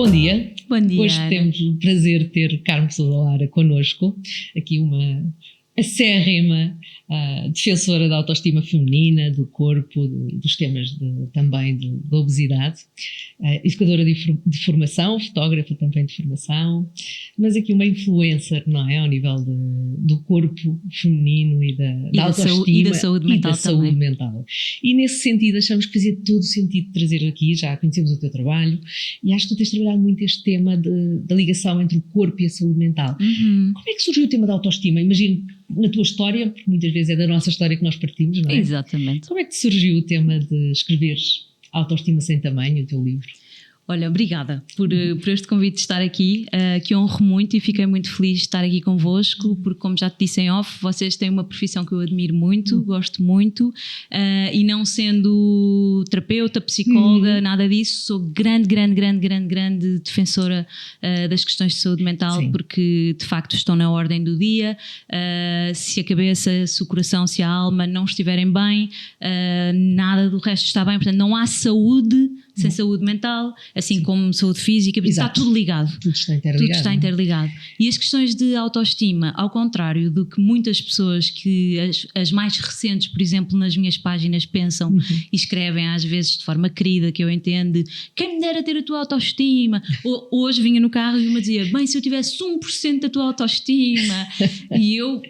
Bom dia. Bom dia. Hoje temos o prazer de ter Carmo Sousa Lara connosco, aqui uma acérrima defensora da autoestima feminina, do corpo, dos temas também da obesidade, educadora de formação, fotógrafa também de formação, mas aqui uma influencer, não é? Ao nível do corpo feminino e da autoestima e da saúde mental saúde mental. E nesse sentido achamos que fazia todo o sentido trazer aqui, já conhecemos o teu trabalho e acho que tu tens trabalhado muito este tema da ligação entre o corpo e a saúde mental. Uhum. Como é que surgiu o tema da autoestima? Imagino na tua história, porque muitas vezes é da nossa história que nós partimos, não é? Exatamente. Como é que te surgiu o tema de escreveres Autoestima Sem Tamanho, o teu livro? Olha, obrigada por este convite de estar aqui, que honro muito e fiquei muito feliz de estar aqui convosco, porque como já te disse em off, vocês têm uma profissão que eu admiro muito, gosto muito, e não sendo terapeuta, psicóloga, nada disso, sou grande defensora das questões de saúde mental. Sim. Porque de facto estão na ordem do dia. Se a cabeça, se o coração, se a alma não estiverem bem, nada do resto está bem, portanto não há saúde sem saúde mental, assim como saúde física, está tudo ligado. Tudo está interligado. E as questões de autoestima, ao contrário do que muitas pessoas que as mais recentes, por exemplo, nas minhas páginas pensam e escrevem às vezes de forma querida, que eu entendo, quem me dera ter a tua autoestima. Hoje vinha no carro e uma dizia, bem, se eu tivesse 1% da tua autoestima. E eu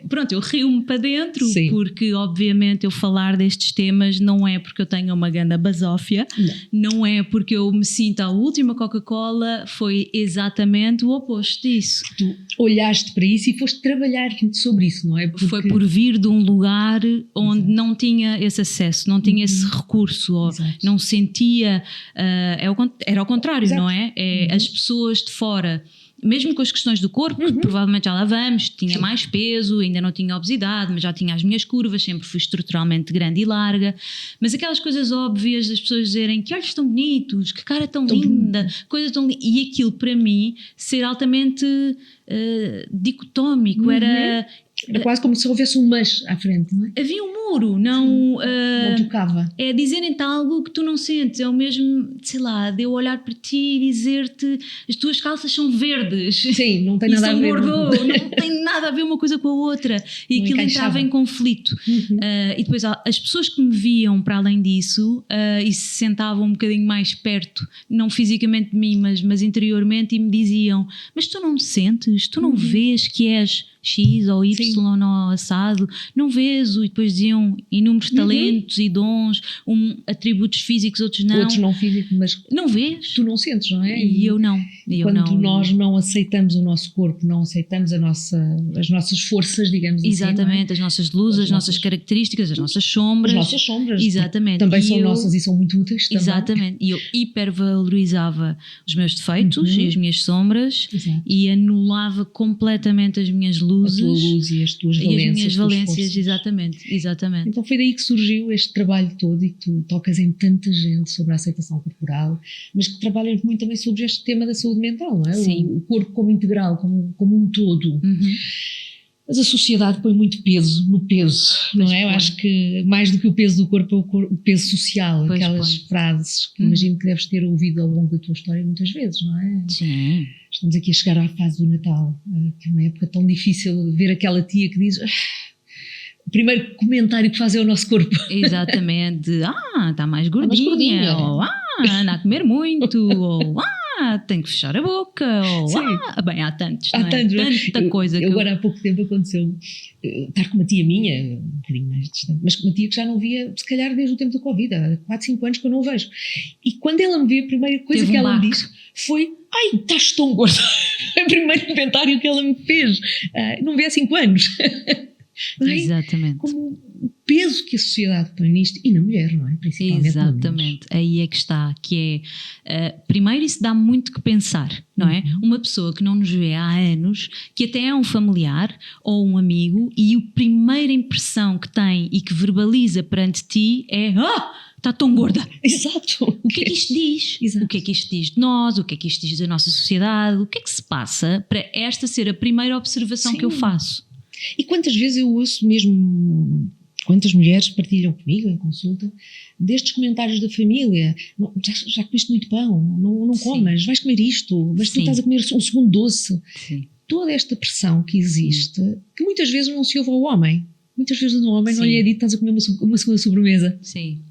rio-me para dentro, sim, porque obviamente eu falar destes temas não é porque eu tenho uma ganda basófia, não é porque eu me sinto a última Coca-Cola, foi exatamente o oposto disso. Tu olhaste para isso e foste trabalhar sobre isso, não é? Porque foi por vir de um lugar onde não tinha esse acesso, não tinha esse recurso, ou não sentia, era ao contrário, não é? As pessoas de fora, mesmo com as questões do corpo, que provavelmente já lá vamos, tinha mais peso, ainda não tinha obesidade, mas já tinha as minhas curvas, sempre fui estruturalmente grande e larga, mas aquelas coisas óbvias das pessoas dizerem que olhos tão bonitos, que cara tão linda, coisa tão linda, e aquilo para mim ser altamente dicotómico, era quase como se houvesse um mas à frente, não é? Havia um muro, não tocava. É dizerem-te algo que tu não sentes, é o mesmo, sei lá, de eu olhar para ti e dizer-te as tuas calças são verdes. Sim, não tem nada a ver. Não tem nada a ver uma coisa com a outra. E aquilo entrava em conflito. E depois as pessoas que me viam para além disso e se sentavam um bocadinho mais perto, não fisicamente de mim, mas interiormente, e me diziam, mas tu não sentes, tu não vês que és X ou Y ou assado, não vês, e depois diziam inúmeros talentos e dons, atributos físicos, outros não físicos, mas não vês, tu não sentes, não é? E eu não. Quando nós não aceitamos o nosso corpo, não aceitamos as nossas forças, digamos assim. Exatamente, as nossas luzes, as nossas características, as nossas sombras. As nossas sombras. Exatamente. Também são nossas e são muito úteis também. Exatamente. E eu hipervalorizava os meus defeitos e as minhas sombras. Exato. E anulava completamente as minhas luzes. A tua luz e as tuas valências. E as minhas valências, exatamente. Então foi daí que surgiu este trabalho todo e que tu tocas em tanta gente sobre a aceitação corporal, mas que trabalhas muito também sobre este tema da saúde mental, não é? Sim. O corpo como integral, como um todo. Mas a sociedade põe muito peso no peso, não é? Eu acho que mais do que o peso do corpo é o peso social, pois aquelas frases que imagino que deves ter ouvido ao longo da tua história muitas vezes, não é? Sim. Estamos aqui a chegar à fase do Natal, que é uma época tão difícil, ver aquela tia que diz... O primeiro comentário que faz é o nosso corpo. Exatamente. Está mais gordinha. Ou anda a comer muito. Ou tem que fechar a boca. Ou bem, há tantos. Há tanta coisa. Eu agora há pouco tempo aconteceu estar com uma tia minha, um bocadinho mais distante, mas com uma tia que já não via, se calhar desde o tempo da Covid, há 4, 5 anos que eu não o vejo. E quando ela me vê, a primeira coisa que ela me disse foi: ai, estás tão gorda. Foi o primeiro comentário que ela me fez. Não vê há 5 anos. Não é? Exatamente. Como o peso que a sociedade põe nisto, e na mulher, não é? Principalmente. Exatamente, aí é que está, que é, primeiro isso dá muito que pensar, não é? Uma pessoa que não nos vê há anos, que até é um familiar ou um amigo, e a primeira impressão que tem e que verbaliza perante ti é: está tão gorda. Exato. O que é que isto diz? Exato. O que é que isto diz de nós? O que é que isto diz da nossa sociedade? O que é que se passa para esta ser a primeira observação que eu faço? E quantas vezes eu ouço mesmo Quantas mulheres partilham comigo em consulta destes comentários da família: já comeste muito pão, não comas, vais comer isto, mas tu estás a comer um segundo doce. Sim. Toda esta pressão que existe, que muitas vezes não se ouve ao homem. Muitas vezes o homem não lhe é dito: estás a comer uma segunda sobremesa. Sim.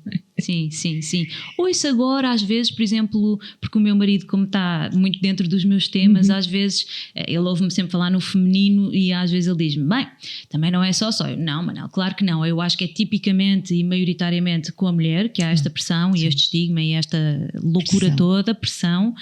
Ouço agora, às vezes, por exemplo, porque o meu marido, como está muito dentro dos meus temas, às vezes ele ouve-me sempre falar no feminino e às vezes ele diz-me: bem, também não é só eu. Não, Manel, claro que não. Eu acho que é tipicamente e maioritariamente com a mulher que há esta pressão e este estigma e esta loucura toda, pressão.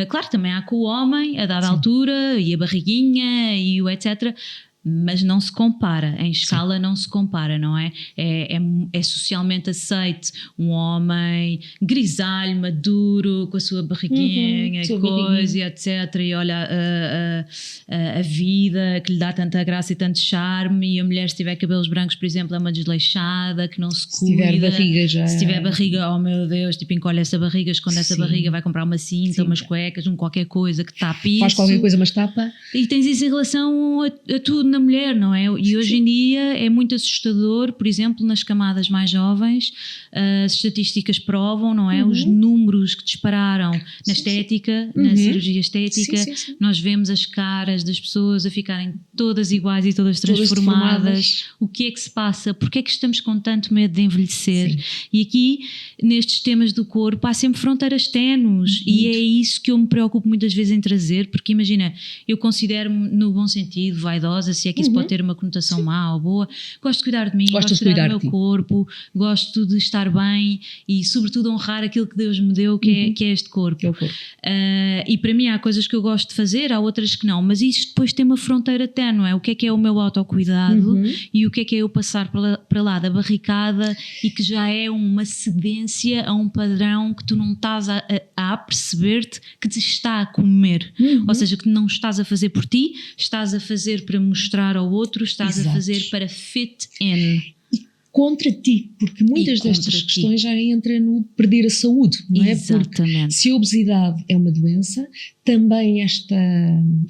Claro, também há com o homem, a dada altura, e a barriguinha e o etc., mas não se compara, em escala não se compara, não é? É socialmente aceite um homem grisalho, maduro, com a sua barriguinha, coisa, etc. E olha a vida que lhe dá tanta graça e tanto charme, e a mulher, se tiver cabelos brancos, por exemplo, é uma desleixada, que não se cuida. Se tiver barriga já... Se tiver barriga, oh meu Deus, tipo, encolhe essa barriga, esconde essa barriga, vai comprar uma cinta, umas cuecas, qualquer coisa que tape isso. Faz qualquer coisa, mas tapa. E tens isso em relação a tudo na mulher, não é? E hoje em dia é muito assustador, por exemplo, nas camadas mais jovens, as estatísticas provam, não é? Os números que dispararam na estética, na cirurgia estética, nós vemos as caras das pessoas a ficarem todas iguais e todas transformadas. O que é que se passa? Porquê é que estamos com tanto medo de envelhecer? E aqui, nestes temas do corpo, há sempre fronteiras ténues, e é isso que eu me preocupo muitas vezes em trazer, porque imagina, eu considero-me no bom sentido vaidosa, se é que isso pode ter uma conotação má ou boa. Gosto de cuidar de mim, gosto de cuidar do meu corpo, gosto de estar bem e sobretudo honrar aquilo que Deus me deu, que é este corpo. E para mim há coisas que eu gosto de fazer, há outras que não, mas isto depois tem uma fronteira ténue, o que é o meu autocuidado e o que é eu passar para lá da barricada e que já é uma cedência a um padrão que tu não estás a perceber-te que te está a comer, ou seja, que não estás a fazer por ti, estás a fazer para mostrar ao outro, estás a fazer para fit in. Contra ti, porque muitas destas questões já entra no perder a saúde, não é? Exatamente. Porque se a obesidade é uma doença, também esta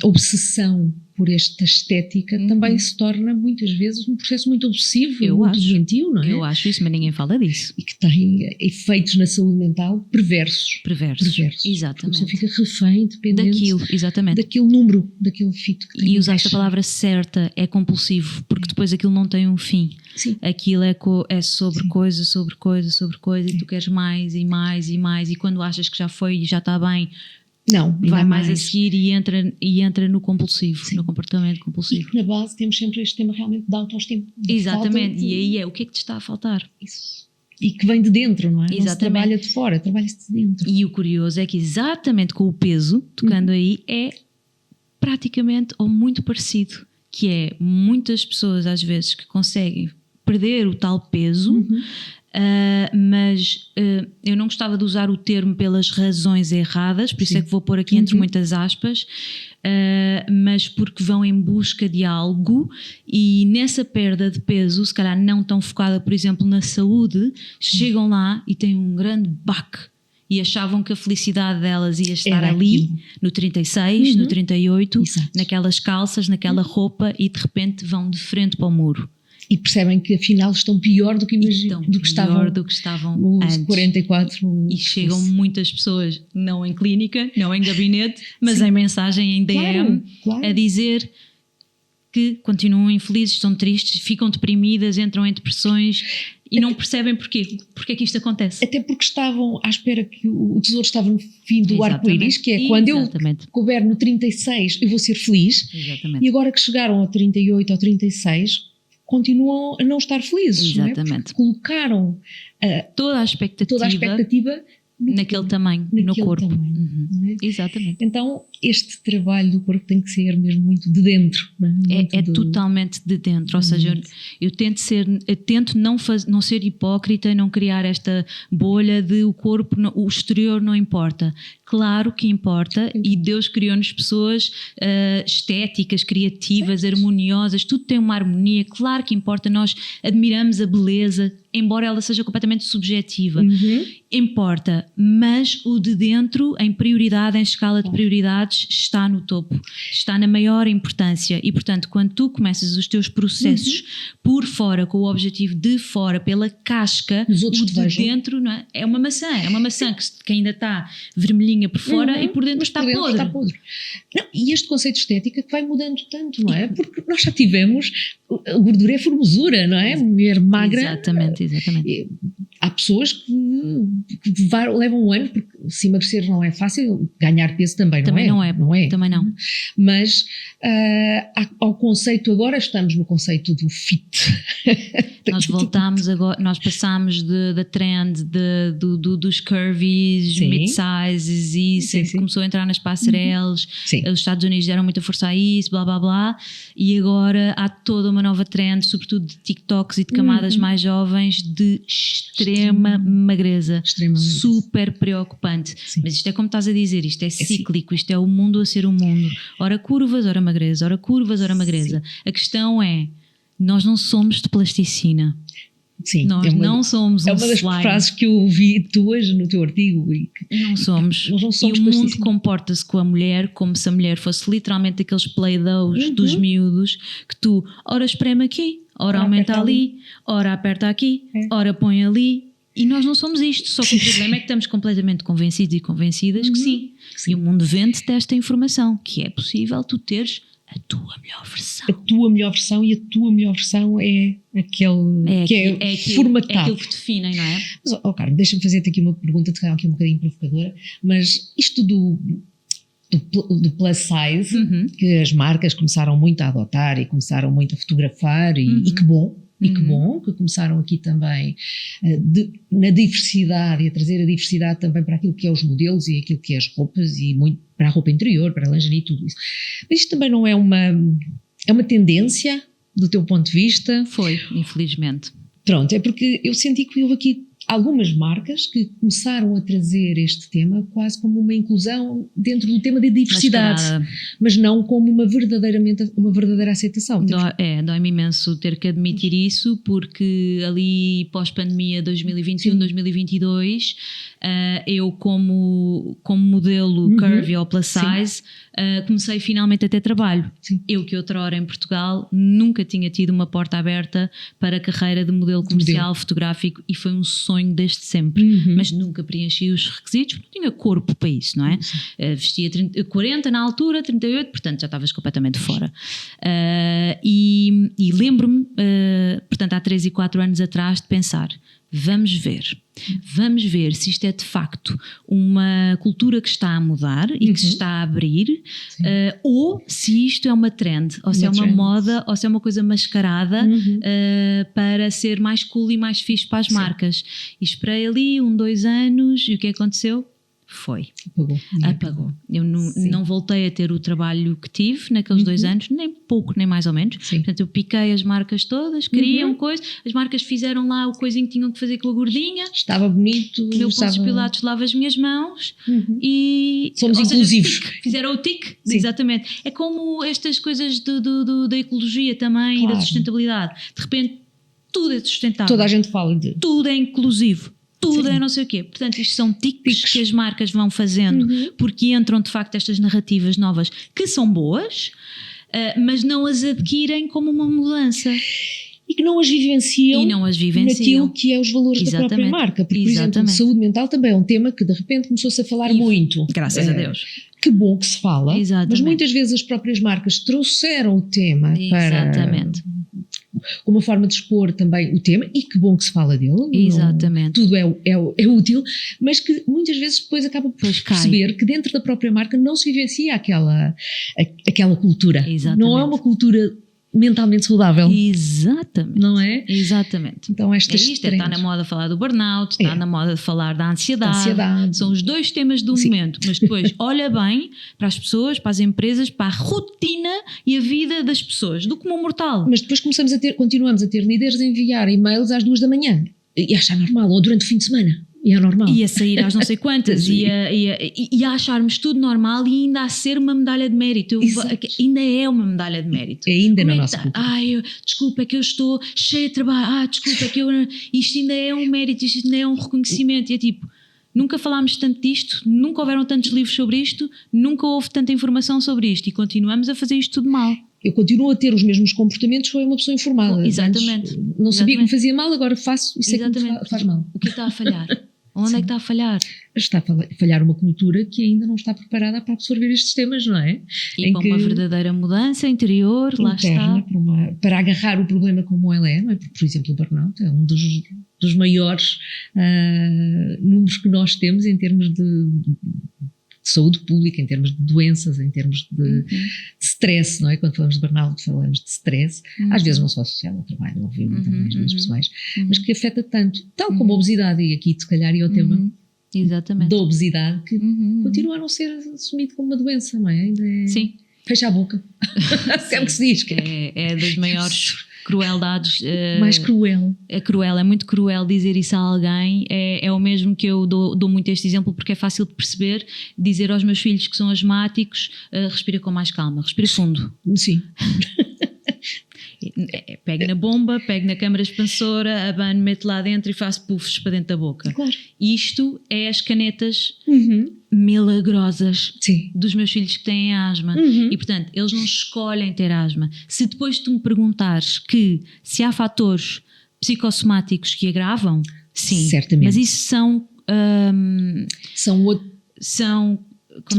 obsessão por esta estética também se torna muitas vezes um processo muito obsessivo, muito doentio, não é? Eu acho isso, mas ninguém fala disso. E que tem efeitos na saúde mental perversos. Exatamente. A pessoa fica refém, dependente daquele número, daquele fito que tem. E usaste a palavra certa, é compulsivo, porque depois aquilo não tem um fim. Aquilo é sobre coisa, sobre coisa, sobre coisa, e tu queres mais e mais e mais, e quando achas que já foi e já está bem, não, vai mais a seguir e entra no compulsivo, no comportamento compulsivo. E na base temos sempre este tema realmente da autoestima. Exatamente, e aí o que é que te está a faltar? Isso. E que vem de dentro, não é? Não se trabalha de fora, trabalha-se de dentro. E o curioso é que exatamente com o peso, tocando aí, é praticamente ou muito parecido, que é muitas pessoas às vezes que conseguem perder o tal peso, mas eu não gostava de usar o termo pelas razões erradas, por isso é que vou pôr aqui entre muitas aspas, mas porque vão em busca de algo, e nessa perda de peso, se calhar não tão focada, por exemplo, na saúde, chegam lá e têm um grande baque. E achavam que a felicidade delas ia estar ali, no 36, no 38, naquelas calças, naquela roupa, e de repente vão de frente para o muro. E percebem que afinal estão pior do que estavam antes. 44. E chegam muitas pessoas, não em clínica, não em gabinete, mas em mensagem, em DM, a dizer que continuam infelizes, estão tristes, ficam deprimidas, entram em depressões e não percebem porquê. Porquê é que isto acontece? Até porque estavam à espera que o tesouro estava no fim do arco-íris, que é quando eu couber no 36 eu vou ser feliz. Exatamente. E agora que chegaram ao 38 ou 36 continuam a não estar felizes. Exatamente. Não é? Porque colocaram toda a expectativa naquele tamanho, no corpo. Tamanho, é? Exatamente. Então este trabalho do corpo tem que ser mesmo muito de dentro. Não é? Totalmente de dentro, ou seja, eu tento não ser hipócrita e não criar esta bolha de o corpo, o exterior não importa. Claro que importa, e Deus criou-nos pessoas estéticas, criativas, harmoniosas, tudo tem uma harmonia, claro que importa, nós admiramos a beleza, embora ela seja completamente subjetiva, importa, mas o de dentro, em prioridade, em escala de prioridades, atividades está no topo, está na maior importância e, portanto, quando tu começas os teus processos por fora, com o objetivo de fora, pela casca, os outros o de dentro, não é? É uma maçã que ainda está vermelhinha por fora e por dentro está podre. Não, e este conceito de estética que vai mudando tanto, não é? Porque nós já tivemos, a gordura é formosura, não é? Mulher magra. Exatamente. Há pessoas que levam um ano, porque se emagrecer não é fácil, ganhar peso também não é. Também não. Mas ao conceito, agora estamos no conceito do fit. Nós voltámos agora, nós passámos da trend dos curvies, mid-sizes e isso começou a entrar nas passarelas, os Estados Unidos deram muita força a isso, blá blá blá, e agora há toda uma nova trend, sobretudo de TikToks e de camadas mais jovens, de extrema magreza, super preocupante. Mas isto é como estás a dizer, isto é cíclico, isto é o mundo a ser o mundo, ora curvas, ora magreza, ora curvas, ora magreza. A questão é, nós não somos de plasticina. Sim, nós não somos um slime. É uma das frases que eu ouvi hoje no teu artigo. Não somos. Nós não somos e o mundo comporta-se com a mulher como se a mulher fosse literalmente aqueles play-dohs dos miúdos que tu, ora espreme aqui, ora aumenta ali, ora aperta aqui, ora põe ali. E nós não somos isto, só que o problema é que estamos completamente convencidos e convencidas que sim. E o mundo vende-te esta informação, que é possível tu teres a tua melhor versão. A tua melhor versão, e a tua melhor versão é aquele que é formatado. É aquilo que definem, não é? Mas, Carmen, deixa-me fazer-te aqui uma pergunta, de aqui um bocadinho provocadora, mas isto do plus size, que as marcas começaram muito a adotar e começaram muito a fotografar, e que bom. E que bom que começaram aqui também na diversidade, e a trazer a diversidade também para aquilo que é os modelos e aquilo que é as roupas, e muito para a roupa interior, para a lingerie e tudo isso. Mas isto também não é uma tendência do teu ponto de vista? Foi, infelizmente. Pronto, é porque eu senti que houve aqui algumas marcas que começaram a trazer este tema quase como uma inclusão dentro do tema da diversidade, mas não como uma verdadeira aceitação. Dói-me imenso ter que admitir isso, porque ali pós-pandemia 2021, 2022, eu como modelo curvy ou plus size, comecei finalmente a ter trabalho. Eu que outrora em Portugal nunca tinha tido uma porta aberta para a carreira de modelo comercial fotográfico, e foi um sonho desde sempre, mas nunca preenchi os requisitos, porque não tinha corpo para isso, não é? Vestia 40 na altura, 38, portanto já estavas completamente fora. E lembro-me, portanto há 3 e 4 anos atrás, de pensar, vamos ver se isto é de facto uma cultura que está a mudar e que se está a abrir, ou se isto é uma trend, ou se é uma moda, ou se é uma coisa mascarada para ser mais cool e mais fixe para as marcas. E esperei ali 2 anos, e o que aconteceu? Apagou. Eu não voltei a ter o trabalho que tive naqueles 2 anos, nem pouco, nem mais ou menos. Portanto, eu piquei as marcas todas, queriam coisas, as marcas fizeram lá o coisinho que tinham que fazer com a gordinha. Estava bonito. Eu, Pôncio Pilatos, lavo as minhas mãos e... Somos inclusivos. Fizeram o tic, exatamente. É como estas coisas da ecologia também, e da sustentabilidade. De repente, tudo é sustentável. Toda a gente fala de... Tudo é inclusivo. Tudo é não sei o quê. Portanto, isto são tics que as marcas vão fazendo, porque entram de facto estas narrativas novas que são boas, mas não as adquirem como uma mudança. E que não as vivenciam naquilo que é os valores da própria marca. Porque, por exemplo, saúde mental também é um tema que de repente começou-se a falar muito. Graças a Deus. Que bom que se fala, mas muitas vezes as próprias marcas trouxeram o tema como uma forma de expor também o tema, e que bom que se fala dele. Não, tudo é útil, mas que muitas vezes depois acaba por perceber que dentro da própria marca não se vivencia aquela cultura. Não é uma cultura mentalmente saudável. Exatamente. Não é? Exatamente. Então está na moda falar do burnout, está na moda falar da ansiedade. São os 2 temas do momento, mas depois olha bem para as pessoas, para as empresas, para a rotina e a vida das pessoas, do comum mortal. Mas depois continuamos a ter líderes a enviar e-mails às 2 da manhã e achar normal, ou durante o fim de semana. E é normal. E a sair às não sei quantas, e a acharmos tudo normal, e ainda a ser uma medalha de mérito. Ainda é uma medalha de mérito. Ainda na nossa cultura. Desculpa, é que eu estou cheia de trabalho. Desculpa, é que isto ainda é um mérito, isto ainda é um reconhecimento. E é tipo, Nunca falámos tanto disto, nunca houveram tantos livros sobre isto, nunca houve tanta informação sobre isto e continuamos a fazer isto tudo mal. Eu continuo a ter os mesmos comportamentos, foi uma pessoa informada. Exatamente. Antes, não sabia que me fazia mal, agora faço, isso é que me faz mal. O que está a falhar? Onde é que está a falhar? Está a falhar uma cultura que ainda não está preparada para absorver estes temas, não é? E para uma verdadeira mudança interior, lá está. Para agarrar o problema como ele é, não é? Por exemplo, o burnout é um dos maiores números que nós temos em termos de saúde pública, em termos de doenças, em termos de stress, não é? Quando falamos de burnout, falamos de stress, às vezes não só associado ao trabalho, obviamente, também às vezes pessoais, mas que afeta tanto, tal como a obesidade, e aqui se calhar é o tema da obesidade, que continua a não ser assumido como uma doença, não é? Ainda é... Sim. Fecha a boca. É o que se diz. É das maiores crueldades. Mais cruel. É cruel, é muito cruel dizer isso a alguém. É o mesmo que eu dou muito este exemplo, porque é fácil de perceber. Dizer aos meus filhos que são asmáticos, respira com mais calma, respira fundo. Sim. Pego na bomba, pego na câmara expansora, abano, meto lá dentro e faço puffs para dentro da boca. Claro. Isto é as canetas milagrosas dos meus filhos que têm asma. E portanto, eles não escolhem ter asma. Se depois tu me perguntares que se há fatores psicossomáticos que agravam, sim. Certamente. Mas isso são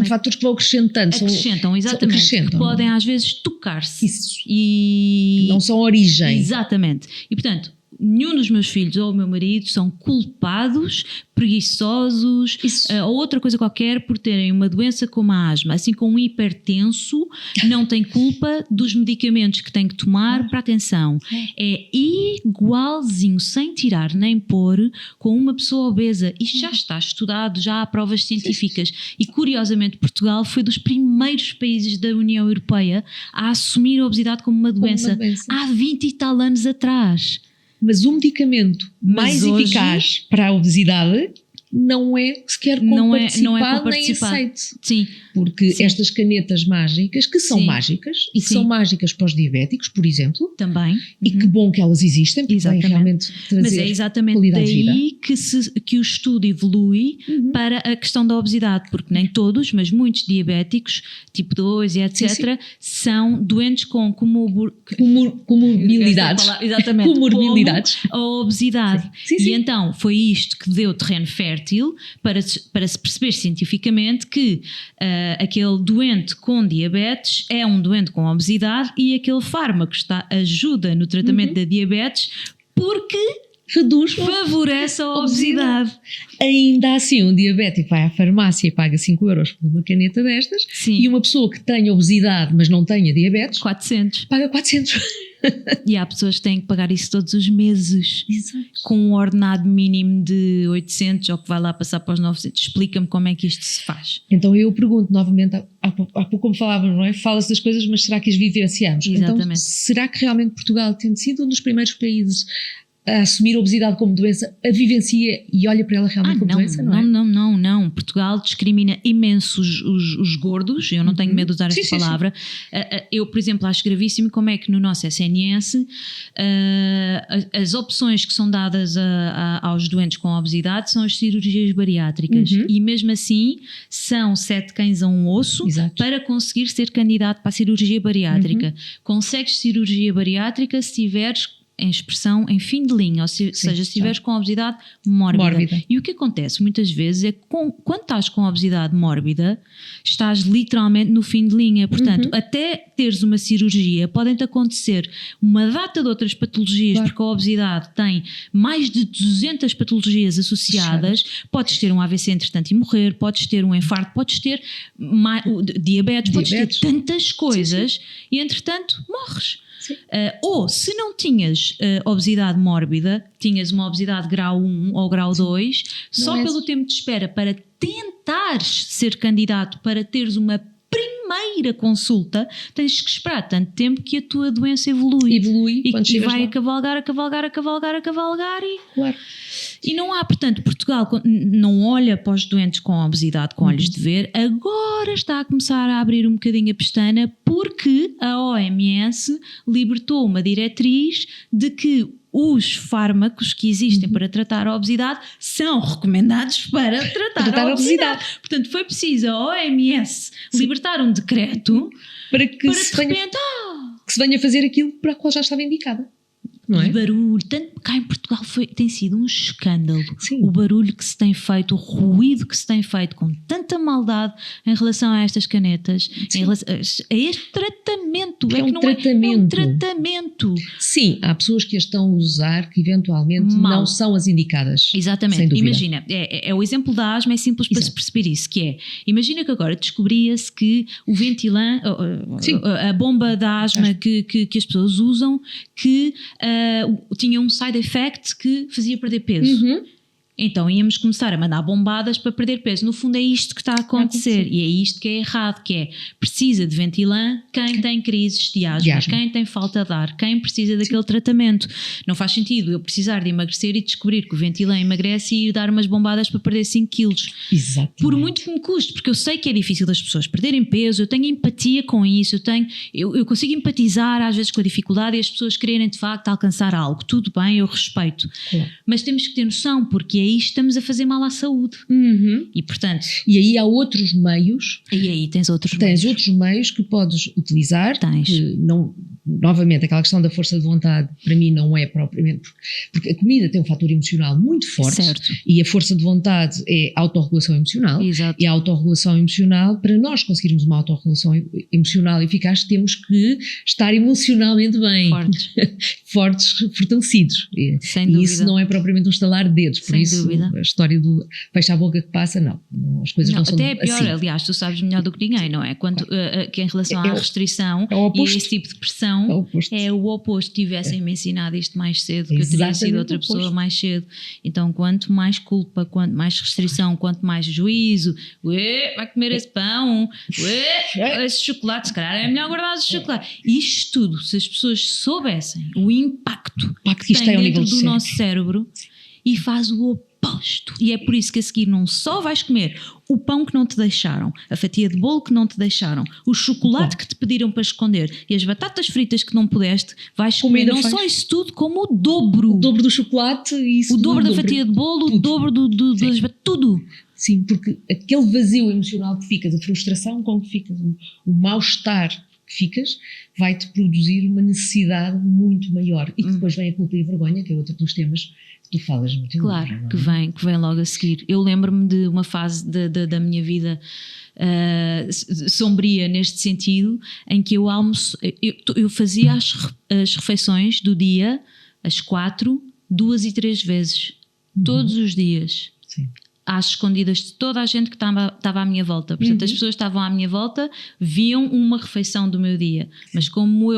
fatores que vão acrescentando. Acrescentam, exatamente. Que podem às vezes tocar-se. Isso. E não são origem. Exatamente. E portanto, nenhum dos meus filhos ou o meu marido são culpados, preguiçosos ou outra coisa qualquer por terem uma doença como a asma. Assim como um hipertenso não tem culpa dos medicamentos que tem que tomar para atenção. É igualzinho, sem tirar nem pôr, com uma pessoa obesa. Isto já está estudado, já há provas científicas. E curiosamente Portugal foi dos primeiros países da União Europeia a assumir a obesidade como uma doença. Há 20 e tal anos atrás. Mas o medicamento mais eficaz para a obesidade não é sequer comparticipado nem aceite. Sim. Porque estas canetas mágicas, que são mágicas, e que são mágicas para os diabéticos, por exemplo. Também. E que bom que elas existem, porque vêm realmente trazer. Mas é exatamente daí que o estudo evolui para a questão da obesidade, porque nem todos, mas muitos diabéticos, tipo 2 e etc., são doentes com comorbilidades. Exatamente. Comorbilidades. A obesidade. Sim. E então foi isto que deu terreno fértil para se perceber cientificamente que aquele doente com diabetes é um doente com obesidade e aquele fármaco ajuda no tratamento da diabetes porque favorece a obesidade. Ainda assim, um diabético vai à farmácia e paga 5 euros por uma caneta destas. Sim. E uma pessoa que tenha obesidade mas não tenha diabetes 400. Paga 400. E há pessoas que têm que pagar isso todos os meses. Exato. Com um ordenado mínimo de 800 ou que vai lá passar para os 900. Explica-me como é que isto se faz. Então eu pergunto novamente, há pouco como falávamos, não é? Fala-se das coisas, mas será que as vivenciamos? Exatamente. Então será que realmente Portugal, tendo sido um dos primeiros países a assumir a obesidade como doença, a vivencia e olha para ela realmente como doença, não é? Não. Portugal discrimina imenso os gordos, eu não tenho medo de usar esta palavra. Eu, por exemplo, acho gravíssimo como é que no nosso SNS as opções que são dadas aos doentes com obesidade são as cirurgias bariátricas e mesmo assim são 7 cães a um osso. Exato. Para conseguir ser candidato para a cirurgia bariátrica. Consegues cirurgia bariátrica se tiveres em expressão em fim de linha, ou seja, se estiveres com obesidade mórbida. E o que acontece muitas vezes é que quando estás com obesidade mórbida, estás literalmente no fim de linha. Portanto, até teres uma cirurgia, podem-te acontecer uma data de outras patologias, porque a obesidade tem mais de 200 patologias associadas. Podes ter um AVC entretanto e morrer, podes ter um infarto, podes ter diabetes, podes ter tantas coisas e entretanto morres. Ou se não tinhas obesidade mórbida, tinhas uma obesidade grau 1 ou grau 2, só pelo tempo de espera para tentares ser candidato para teres uma primeira consulta, tens que esperar tanto tempo que a tua doença evolui e vai a cavalgar e claro. E não há, portanto, Portugal não olha para os doentes com obesidade com olhos de ver, agora está a começar a abrir um bocadinho a pestana porque a OMS libertou uma diretriz de que os fármacos que existem para tratar a obesidade são recomendados para tratar a obesidade. Portanto, foi preciso a OMS libertar um decreto para que de se repente, venha fazer aquilo para o qual já estava indicada. Não é? E barulho, tanto cá em Portugal tem sido um escândalo. Sim. O barulho que se tem feito, o ruído que se tem feito com tanta maldade em relação a estas canetas, em relação a este tratamento. É um tratamento. É um tratamento. Sim, há pessoas que as estão a usar que eventualmente não são as indicadas. Exatamente. Imagina, é o exemplo da asma, é simples para se perceber isso, que é, imagina que agora descobria-se que o Ventilan, a bomba da asma que as pessoas usam, que tinha um side effect que fazia perder peso. Então íamos começar a mandar bombadas para perder peso. No fundo é isto que está a acontecer e é isto que é errado, que é precisa de Ventilan quem tem crises de asma, quem tem falta de ar, quem precisa daquele tratamento. Não faz sentido eu precisar de emagrecer e descobrir que o Ventilan emagrece e ir dar umas bombadas para perder 5 quilos. Exatamente. Por muito que me custe, porque eu sei que é difícil das pessoas perderem peso, eu tenho empatia com isso, eu consigo empatizar às vezes com a dificuldade e as pessoas quererem de facto alcançar algo. Tudo bem, eu respeito. Mas temos que ter noção, porque aí estamos a fazer mal à saúde. E portanto... E aí há outros meios... E aí tens outros meios que podes utilizar. Que não, novamente, aquela questão da força de vontade, para mim não é propriamente... Porque a comida tem um fator emocional muito forte. Certo. E a força de vontade é autorregulação emocional. Exato. E a autorregulação emocional, para nós conseguirmos uma autorregulação emocional eficaz, temos que estar emocionalmente bem. Fortes, fortalecidos. Sem dúvida. E isso não é propriamente um estalar de dedos. Por isso, a história do fecha a boca que passa, não. As coisas não são até é pior, assim. Aliás, tu sabes melhor do que ninguém, não é? Quando, que em relação à restrição e a esse tipo de pressão, é o oposto. Tivessem-me ensinado isto mais cedo, que eu teria sido outra pessoa mais cedo. Então, quanto mais culpa, quanto mais restrição, quanto mais juízo, vai comer esse pão, esse chocolate, se calhar é melhor guardar esse chocolate. Isto tudo, se as pessoas soubessem o impacto que tem dentro do nosso cérebro, e faz o oposto. E é por isso que a seguir não só vais comer o pão que não te deixaram, a fatia de bolo que não te deixaram, o chocolate que te pediram para esconder e as batatas fritas que não pudeste, vais comer não só isso tudo, como o dobro. O dobro do chocolate e isso. O dobro da fatia de bolo, tudo. O dobro das batatas, tudo. Sim, porque aquele vazio emocional que fica, da frustração com que fica, o mal-estar que ficas, vai-te produzir uma necessidade muito maior. E que depois vem a culpa e a vergonha, que é outro dos temas que tu falas muito. Claro, livro, que vem logo a seguir. Eu lembro-me de uma fase da minha vida sombria neste sentido, em que eu fazia as refeições do dia, às 4, 2 e 3 vezes, todos os dias. Sim. Às escondidas de toda a gente que estava à minha volta. Portanto, as pessoas estavam à minha volta, viam uma refeição do meu dia. Mas como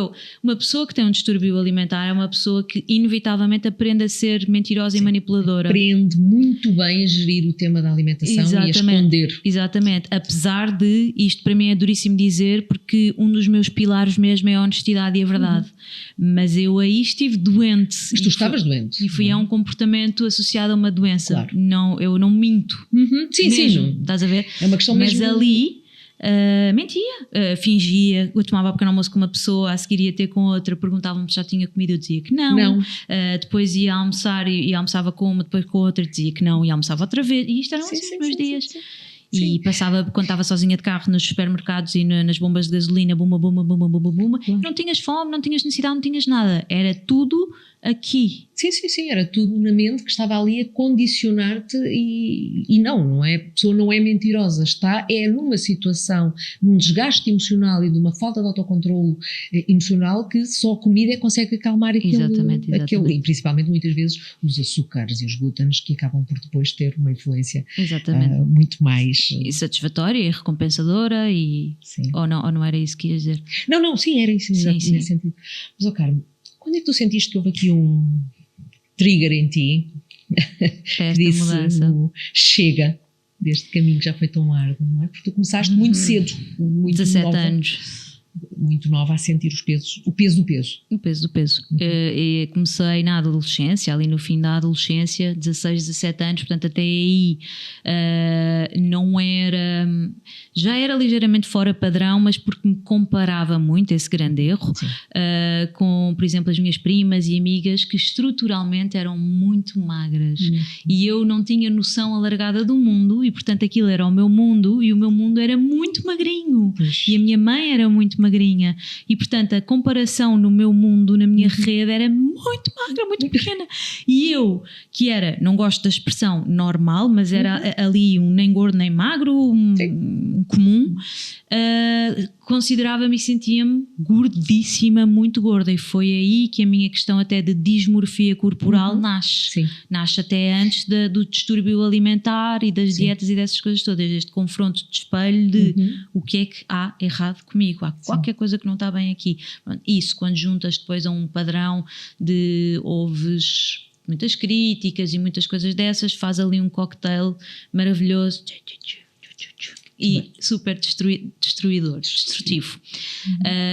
uma pessoa que tem um distúrbio alimentar é uma pessoa que inevitavelmente aprende a ser mentirosa e manipuladora. Aprende muito bem a gerir o tema da alimentação e a esconder. Exatamente. Apesar de, isto para mim é duríssimo dizer, porque um dos meus pilares mesmo é a honestidade e a verdade. Mas eu aí estive doente. Mas tu estavas doente. E fui a um comportamento associado a uma doença. Claro. Não, eu não minto. Sim, mesmo, sim. Estás a ver? É uma questão mas mesmo. Ali mentia, fingia. Eu tomava pequeno almoço com uma pessoa, a seguir ia ter com outra, perguntavam-me se já tinha comido, eu dizia que não. Depois ia almoçar e almoçava com uma, depois com outra dizia que não, e almoçava outra vez. E isto eram os meus dias. Sim. E passava, quando estava sozinha de carro nos supermercados e nas bombas de gasolina, buma, não tinhas fome, não tinhas necessidade, não tinhas nada, era tudo aqui. Sim, era tudo na mente que estava ali a condicionar-te e não é, a pessoa não é mentirosa, é numa situação, num desgaste emocional e de uma falta de autocontrole emocional que só a comida consegue acalmar Exatamente. e principalmente muitas vezes os açúcares e os glútenes que acabam por depois ter uma influência muito mais... satisfatória e recompensadora ou não era isso que ias dizer? Não, sim, era isso, exatamente nesse sentido. Mas, Carmo, quando é que tu sentiste que houve aqui um trigger em ti que disse chega deste caminho que já foi tão árduo, não é? Porque tu começaste muito cedo, muito 17 nova. anos. muito nova a sentir o peso do peso. O peso do peso. E comecei na adolescência, ali no fim da adolescência, 16, 17 anos, portanto até aí não era... Já era ligeiramente fora padrão, mas porque me comparava muito, esse grande erro, com, por exemplo, as minhas primas e amigas que estruturalmente eram muito magras. E eu não tinha noção alargada do mundo e, portanto, aquilo era o meu mundo e o meu mundo era muito magrinho. E a minha mãe era muito magrinha. E, portanto, a comparação no meu mundo, na minha rede, era muito magra, muito pequena. E eu, que era, não gosto da expressão normal, mas era ali um nem gordo nem magro, um comum, considerava-me e sentia-me gordíssima, muito gorda, e foi aí que a minha questão até de dismorfia corporal nasce. Nasce até antes do distúrbio alimentar e das dietas e dessas coisas todas, este confronto de espelho de o que é que há errado comigo, há qualquer coisa que não está bem aqui. Isso, quando juntas depois a um padrão de ouves muitas críticas e muitas coisas dessas, faz ali um cocktail maravilhoso e super destrutivo.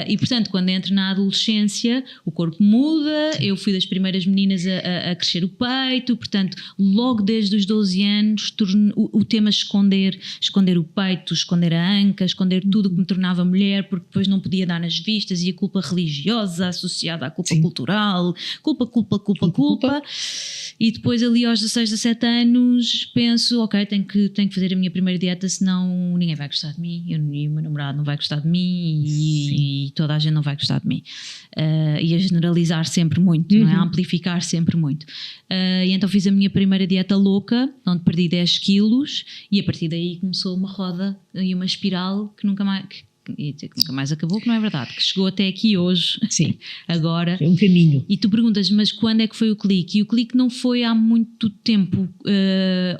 E portanto, quando entro na adolescência, o corpo muda, eu fui das primeiras meninas a crescer o peito, portanto, logo desde os 12 anos, o tema esconder o peito, esconder a anca, esconder tudo o que me tornava mulher, porque depois não podia dar nas vistas, e a culpa religiosa associada à culpa cultural, culpa. E depois ali aos 16, 17 anos penso, ok, tenho que fazer a minha primeira dieta, senão ninguém vai gostar de mim, e o meu namorado não vai gostar de mim e toda a gente não vai gostar de mim. E a generalizar sempre muito, não é? A amplificar sempre muito. E então fiz a minha primeira dieta louca, onde perdi 10 quilos, e a partir daí começou uma roda e uma espiral que nunca mais acabou, que não é verdade, que chegou até aqui hoje. Agora é um caminho. E tu perguntas, mas quando é que foi o clique? E o clique não foi há muito tempo,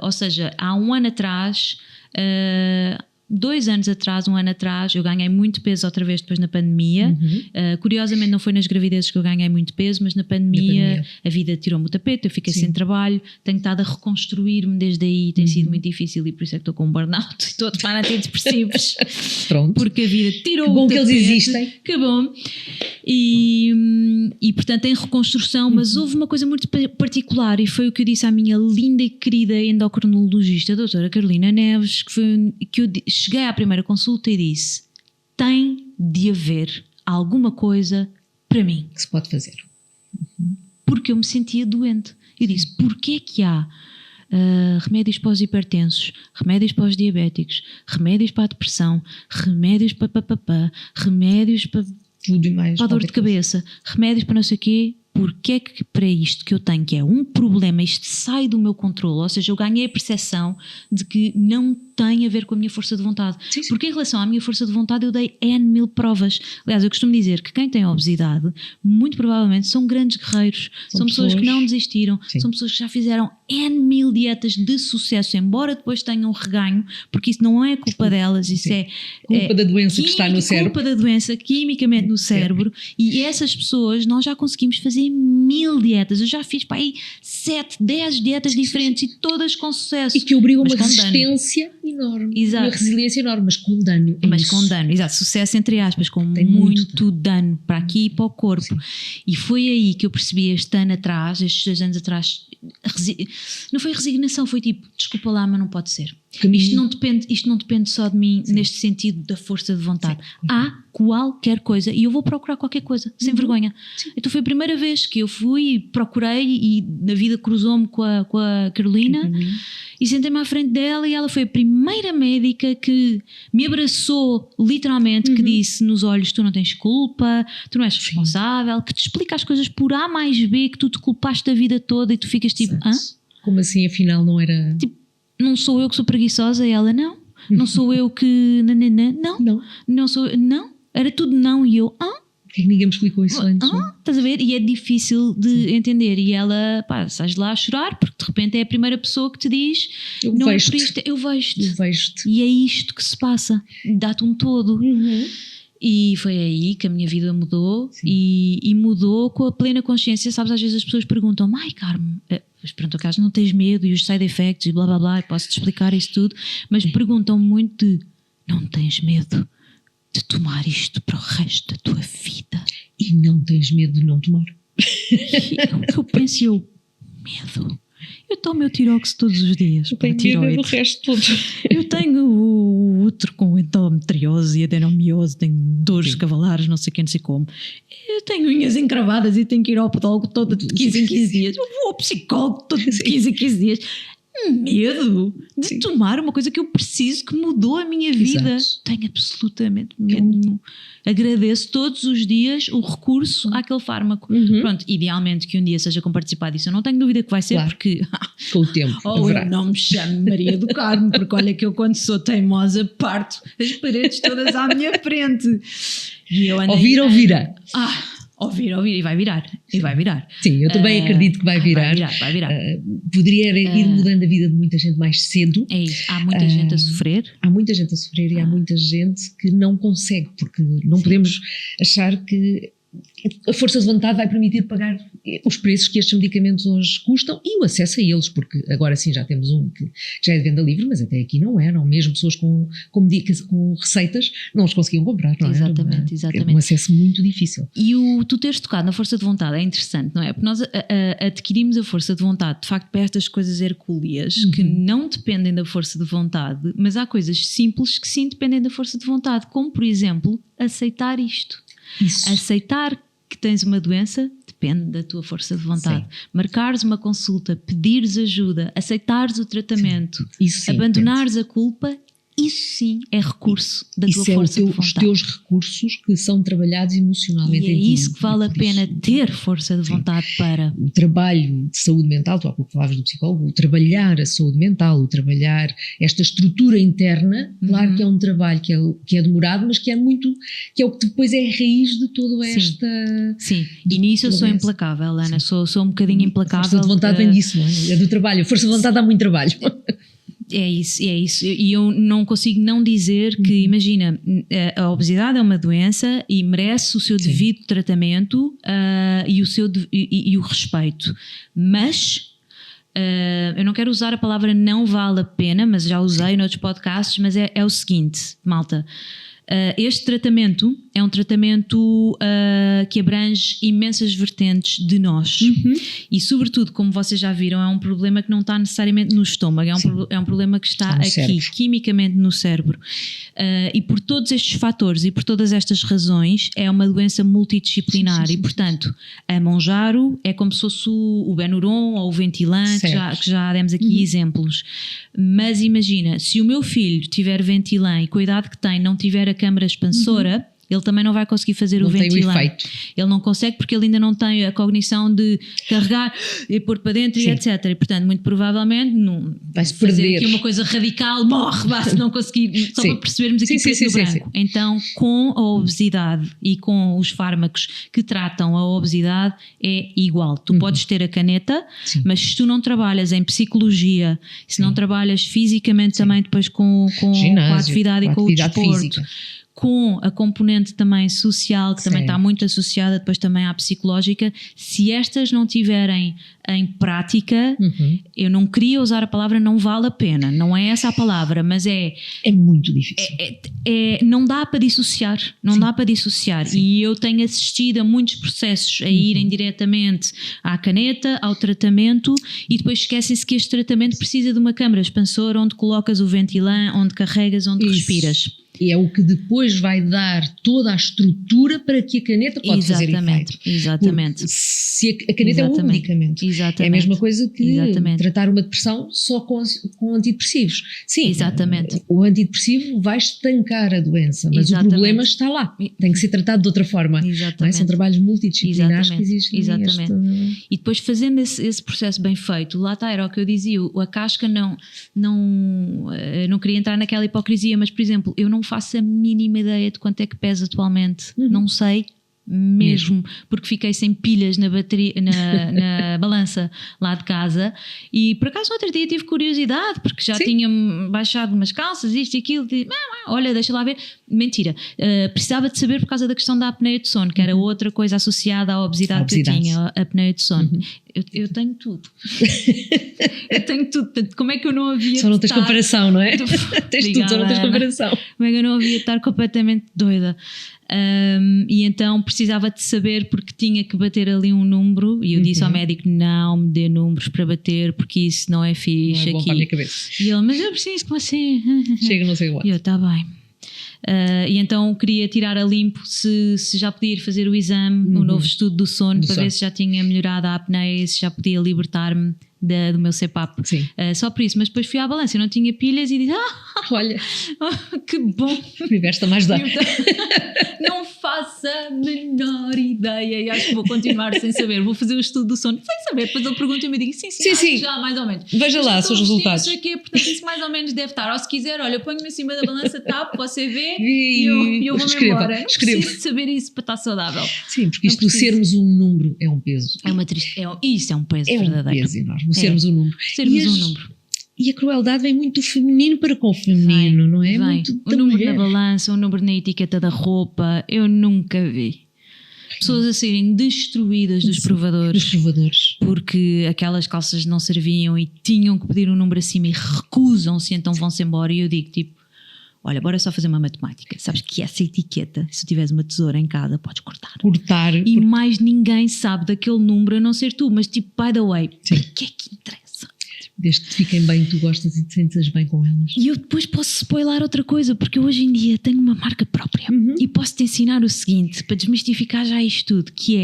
ou seja, há um ano atrás, 2 anos atrás, 1 ano atrás, eu ganhei muito peso outra vez depois na pandemia. Curiosamente não foi nas gravidezes que eu ganhei muito peso, mas na pandemia a vida tirou-me o tapete, eu fiquei sem trabalho, tenho estado a reconstruir-me desde aí, tem sido muito difícil, e por isso é que estou com um burnout e estou a tomar antidepressivos. Pronto. Porque a vida tirou o tapete. Que bom que eles existem. Que bom. E portanto em reconstrução, mas houve uma coisa muito particular, e foi o que eu disse à minha linda e querida endocrinologista, a doutora Carolina Neves, que eu cheguei à primeira consulta e disse: tem de haver alguma coisa para mim que se pode fazer, porque eu me sentia doente. Eu disse: porquê é que há remédios para os hipertensos, remédios para os diabéticos, remédios para a depressão, remédios para remédios para tudo e mais, para a dor de cabeça, remédios para não sei o quê? Porque é que para isto que eu tenho, que é um problema, isto sai do meu controle, ou seja, eu ganhei a percepção de que não tem a ver com a minha força de vontade. Porque em relação à minha força de vontade eu dei N mil provas. Aliás, eu costumo dizer que quem tem obesidade, muito provavelmente são grandes guerreiros, são pessoas que não desistiram, são pessoas que já fizeram N mil dietas de sucesso, embora depois tenham reganho, porque isso não é culpa delas, isso é culpa da doença que está no cérebro. Culpa da doença quimicamente no cérebro. E essas pessoas, nós já conseguimos fazer 1000 dietas. Eu já fiz para aí 7, 10 dietas diferentes e todas com sucesso. E que obrigam uma resistência enorme, exato, uma resiliência enorme, mas com dano. Com dano, exato, sucesso entre aspas, com tem muito dano para aqui e para o corpo. E foi aí que eu percebi este ano atrás, estes 2 anos atrás, não foi resignação, foi tipo, desculpa lá, mas não pode ser. Isto não depende só de mim, neste sentido da força de vontade. Há qualquer coisa e eu vou procurar qualquer coisa, sem vergonha. Então foi a primeira vez que eu fui e procurei, e na vida cruzou-me com a Carolina, e sentei-me à frente dela, e ela foi a primeira médica que me abraçou literalmente, que disse nos olhos: tu não tens culpa, tu não és responsável, que te explica as coisas por A mais B, que tu te culpaste a vida toda, e tu ficas tipo, hã? Como assim, afinal não era... Tipo, não sou eu que sou preguiçosa? E ela: não sou eu que... Não sou eu, não, era tudo não. E eu, Porque ninguém me explicou isso antes. Estás a ver? E é difícil de entender. E ela, sais lá a chorar, porque de repente é a primeira pessoa que te diz: eu vejo-te. E é isto que se passa. Dá-te um todo. E foi aí que a minha vida mudou. E mudou com a plena consciência. Sabes, às vezes as pessoas perguntam: ai, Carmo, mas pronto, acaso não tens medo, e os side effects e blá blá blá, posso-te explicar isso tudo, mas perguntam muito de: não tens medo? de tomar isto para o resto da tua vida. E não tens medo de não tomar? E é o que eu penso, medo. Eu tomo o Tirox todos os dias. Eu tenho medo do resto todo. Eu tenho o útero com endometriose e adenomiose, tenho dores cavalares, não sei o que, não sei como. Eu tenho unhas encravadas e tenho que ir ao podólogo todo de 15 em 15 dias. Eu vou ao psicólogo todo de 15 em 15 dias. Medo de tomar uma coisa que eu preciso, que mudou a minha vida. Exato. Tenho absolutamente medo nenhum. Agradeço todos os dias o recurso àquele fármaco. Pronto, idealmente que um dia seja comparticipado disso. Eu não tenho dúvida que vai ser, Claro. porque Com o tempo. eu não me chamo Maria do Carmo, porque olha que eu quando sou teimosa parto as paredes todas à minha frente. E eu andei, Ouvirá. Ouvir, e vai virar. E vai virar. Sim, eu também acredito que vai virar. Vai virar. Poderia ir mudando a vida de muita gente mais cedo. É isso. Há muita gente a sofrer. Há muita gente a sofrer e há muita gente que não consegue, porque não podemos achar que a força de vontade vai permitir pagar os preços que estes medicamentos hoje custam e o acesso a eles, porque agora sim já temos um que já é de venda livre, mas até aqui não eram. Mesmo pessoas com receitas não os conseguiam comprar, não é? Exatamente. Era um acesso muito difícil. E tu teres tocado na força de vontade é interessante, não é? Porque nós adquirimos a força de vontade, de facto, para estas coisas hercúleas que não dependem da força de vontade, mas há coisas simples que sim dependem da força de vontade, como, por exemplo, aceitar isto. Isso. Aceitar que tens uma doença depende da tua força de vontade. Sim. Marcares uma consulta, pedires ajuda, aceitares o tratamento, abandonares a culpa, isso sim é recurso da tua força de vontade. Os teus recursos que são trabalhados emocionalmente. E é isso que vale a pena ter força de vontade para. O trabalho de saúde mental, tu há pouco falavas do psicólogo, o trabalhar a saúde mental, o trabalhar esta estrutura interna, claro que é um trabalho que é demorado, mas que é o que depois é a raiz de toda esta... Sim, e nisso eu sou implacável, Ana, sou um bocadinho implacável. A força de vontade vem disso, não é? É do trabalho, a força de vontade dá muito trabalho. É isso. E eu não consigo não dizer que, imagina, a obesidade é uma doença e merece o seu devido tratamento e o respeito. Mas eu não quero usar a palavra não vale a pena, mas já usei noutros podcasts, mas é o seguinte, malta. Este tratamento é um tratamento que abrange imensas vertentes de nós e sobretudo, como vocês já viram, é um problema que não está necessariamente no estômago, é um problema que está aqui, cérebro. Quimicamente no cérebro, e por todos estes fatores e por todas estas razões é uma doença multidisciplinar. E portanto a Mounjaro é como se fosse o Benuron ou o Ventolin, que já demos aqui exemplos, mas imagina, se o meu filho tiver Ventolin e com a idade que tem não tiver a câmara expansora, ele também não vai conseguir fazer o Ventolin. Ele não consegue porque ele ainda não tem a cognição de carregar e pôr para dentro e etc. E portanto, muito provavelmente vai-se fazer perder. Aqui uma coisa radical, morre, se não conseguir, só para percebermos aqui preto no branco. Então, com a obesidade e com os fármacos que tratam a obesidade é igual. Tu podes ter a caneta, mas se tu não trabalhas em psicologia, se não trabalhas fisicamente também depois com a atividade e com o desporto, física, com a componente também social, que também está muito associada depois também à psicológica, se estas não tiverem em prática, eu não queria usar a palavra não vale a pena, não é essa a palavra, mas é muito difícil. Não dá para dissociar, dá para dissociar. E eu tenho assistido a muitos processos a irem diretamente à caneta, ao tratamento, e depois esquecem-se que este tratamento precisa de uma câmara expansora onde colocas o Ventolin, onde carregas, onde respiras. E é o que depois vai dar toda a estrutura para que a caneta pode fazer efeito. Exatamente. Porque se a caneta é um medicamento. É a mesma coisa que tratar uma depressão só com antidepressivos. Sim, o antidepressivo vai estancar a doença, mas o problema está lá. Tem que ser tratado de outra forma. Não é? São trabalhos multidisciplinares que existem. E depois fazendo esse processo bem feito, lá está, era o que eu dizia, a casca não queria entrar naquela hipocrisia, mas por exemplo, eu não faço a mínima ideia de quanto é que pesa atualmente, não sei mesmo, porque fiquei sem pilhas na bateria, na balança lá de casa, e por acaso no outro dia tive curiosidade, porque já tinha baixado umas calças, isto e aquilo, olha, deixa lá ver. Mentira, precisava de saber por causa da questão da apneia de sono, que era outra coisa associada à obesidade que eu tinha, a apneia de sono. Eu tenho tudo. Eu tenho tudo. Portanto, como é que eu não havia só não tens comparação, não é? Tens tudo, só não tens comparação. Como é que eu não havia de estar completamente doida? E então precisava de saber, porque tinha que bater ali um número, e eu disse ao médico: não me dê números para bater, porque isso não é fixe, não é bom aqui para a minha cabeça. E ele: mas eu preciso, como assim? Chega, não sei o E eu: está bem. E então queria tirar a limpo se já podia ir fazer o exame, o novo estudo do sono, para ver se já tinha melhorado a apneia e se já podia libertar-me do meu CPAP. Só por isso. Mas depois fui à balança, eu não tinha pilhas e disse: olha, que bom, o universo está mais dar. Não faço a menor ideia, e acho que vou continuar sem saber. Vou fazer o estudo do sono sem saber. Depois ele pergunta-me e digo: sim, já mais ou menos. Veja lá os resultados. Não sei o quê, portanto isso mais ou menos deve estar. Ou se quiser, olha, eu ponho-me em cima da balança, você vê e eu vou-me embora. Não preciso saber isso para estar saudável. Sim, porque isto de sermos um número é um peso. É uma tristeza. Isso é um peso verdadeiro. É um peso enorme, sermos um número. Sermos um número. E a crueldade vem muito do feminino para com o feminino, não é? Muito o número na balança, o número na etiqueta da roupa, eu nunca vi. Pessoas a serem destruídas dos provadores. Porque aquelas calças não serviam e tinham que pedir um número acima e recusam-se, então vão-se embora. E eu digo tipo: olha, bora só fazer uma matemática. Sabes que essa etiqueta, se tu tiveres uma tesoura em casa, podes cortar. E mais ninguém sabe daquele número a não ser tu. Mas tipo, by the way, o que é que interessa? Desde que fiquem bem, tu gostas e te sentes bem com elas. E eu depois posso spoiler outra coisa, porque eu hoje em dia tenho uma marca própria e posso te ensinar o seguinte, para desmistificar já isto tudo, que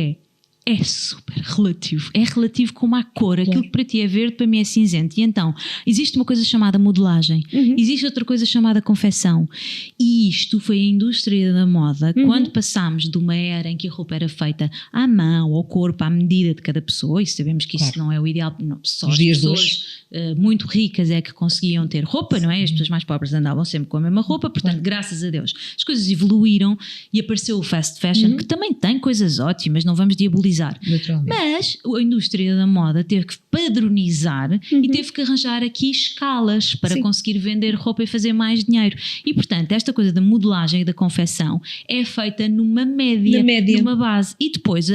é super relativo. É relativo como a cor. Aquilo que para ti é verde, para mim é cinzento. E então, existe uma coisa chamada modelagem. Existe outra coisa chamada confecção. E isto foi a indústria da moda. Quando passámos de uma era em que a roupa era feita à mão, ao corpo, à medida de cada pessoa, e sabemos que isso não é o ideal, não, só as pessoas muito ricas é que conseguiam ter roupa, não é? As pessoas mais pobres andavam sempre com a mesma roupa. Portanto, graças a Deus, as coisas evoluíram e apareceu o fast fashion, que também tem coisas ótimas, não vamos diabolizar. Mas a indústria da moda teve que padronizar e teve que arranjar aqui escalas para conseguir vender roupa e fazer mais dinheiro. E portanto, esta coisa da modelagem e da confecção é feita numa média, numa base. E depois,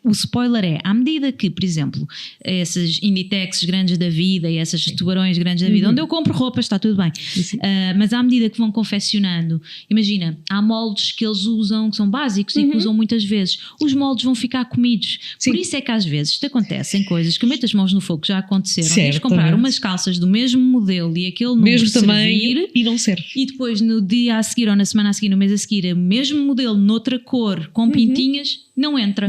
o spoiler é, à medida que, por exemplo, esses Inditex grandes da vida e essas tubarões grandes da vida, onde eu compro roupa, está tudo bem. Mas à medida que vão confeccionando, imagina, há moldes que eles usam, que são básicos e que usam muitas vezes. Os moldes vão ficar comidos. Por isso é que às vezes te acontecem coisas que eu meto as mãos no fogo, que já aconteceram. Tens comprar umas calças do mesmo modelo e aquele número mesmo servir, e não serve. E depois no dia a seguir ou na semana a seguir, no mês a seguir, o mesmo modelo noutra cor, com pintinhas, não entra.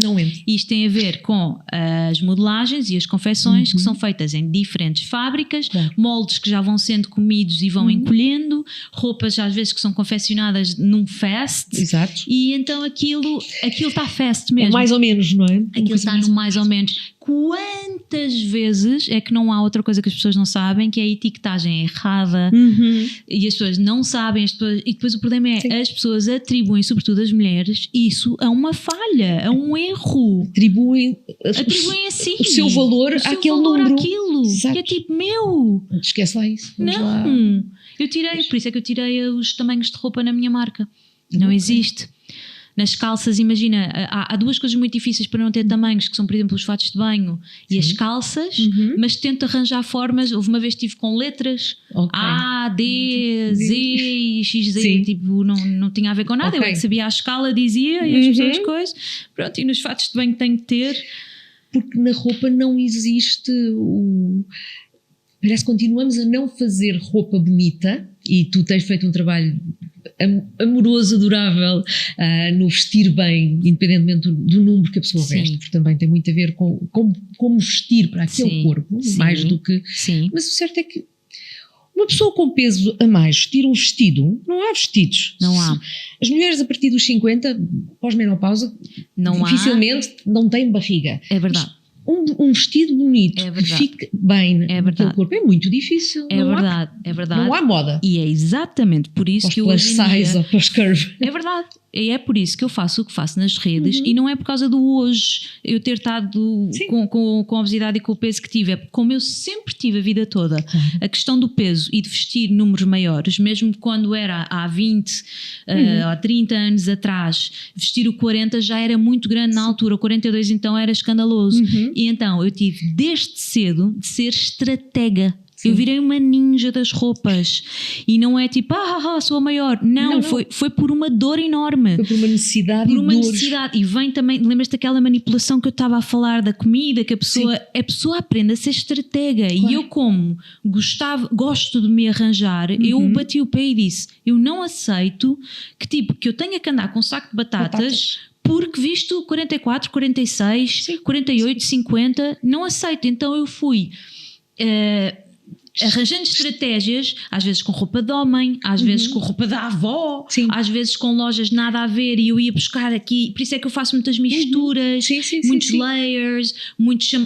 Isto tem a ver com as modelagens e as confecções que são feitas em diferentes fábricas, moldes que já vão sendo comidos e vão encolhendo, roupas às vezes que são confeccionadas num fast. E então aquilo está fast mesmo. Ou mais ou menos, não é? Aquilo está no mais ou menos. Quantas vezes é que não há outra coisa que as pessoas não sabem, que é a etiquetagem errada e as pessoas não sabem, e depois o problema é as pessoas atribuem, sobretudo as mulheres, isso a uma falha, a um erro. Atribuem assim o seu valor àquele número. Que é tipo, meu, esquece lá isso. Eu tirei, por isso é que eu tirei os tamanhos de roupa na minha marca. Não existe. Nas calças, imagina, há duas coisas muito difíceis para não ter tamanhos, que são, por exemplo, os fatos de banho e as calças, mas tento arranjar formas. Houve uma vez que estive com letras A, D, Z e XZ, tipo, não tinha a ver com nada. Eu é que sabia a escala, dizia, e as pessoas coisas. Pronto, e nos fatos de banho tenho que ter. Porque na roupa não existe Parece que continuamos a não fazer roupa bonita, e tu tens feito um trabalho amoroso, adorável, no vestir bem, independentemente do número que a pessoa veste, porque também tem muito a ver com como vestir para aquele corpo, mais do que... Mas o certo é que uma pessoa com peso a mais vestir um vestido, não há vestidos. Não há. As mulheres a partir dos 50, pós-menopausa, dificilmente não têm barriga. É verdade. Um vestido bonito que fique bem no teu corpo é muito difícil. É verdade. Não há moda. E é exatamente por isso que hoje em dia... Para os curves. É verdade. E é por isso que eu faço o que faço nas redes, e não é por causa do hoje eu ter estado com a obesidade e com o peso que tive, é como eu sempre tive a vida toda. A questão do peso e de vestir números maiores, mesmo quando era há 20, há 30 anos atrás, vestir o 40 já era muito grande na altura, o 42 então era escandaloso. E então eu tive desde cedo de ser estratega. Eu virei uma ninja das roupas. E não é tipo, sou a maior. Não. Foi por uma dor enorme. Foi por uma necessidade. Por uma necessidade. E vem também, lembras-te daquela manipulação que eu estava a falar da comida, que a pessoa aprende a ser estratega. Claro. E eu, como gosto de me arranjar, eu bati o pé e disse, eu não aceito que eu tenha que andar com um saco de batatas. Porque visto 44, 46, 48, 50, não aceito. Então eu fui arranjando estratégias, às vezes com roupa de homem, às vezes com roupa da avó, às vezes com lojas nada a ver, e eu ia buscar aqui, por isso é que eu faço muitas misturas, muitos layers,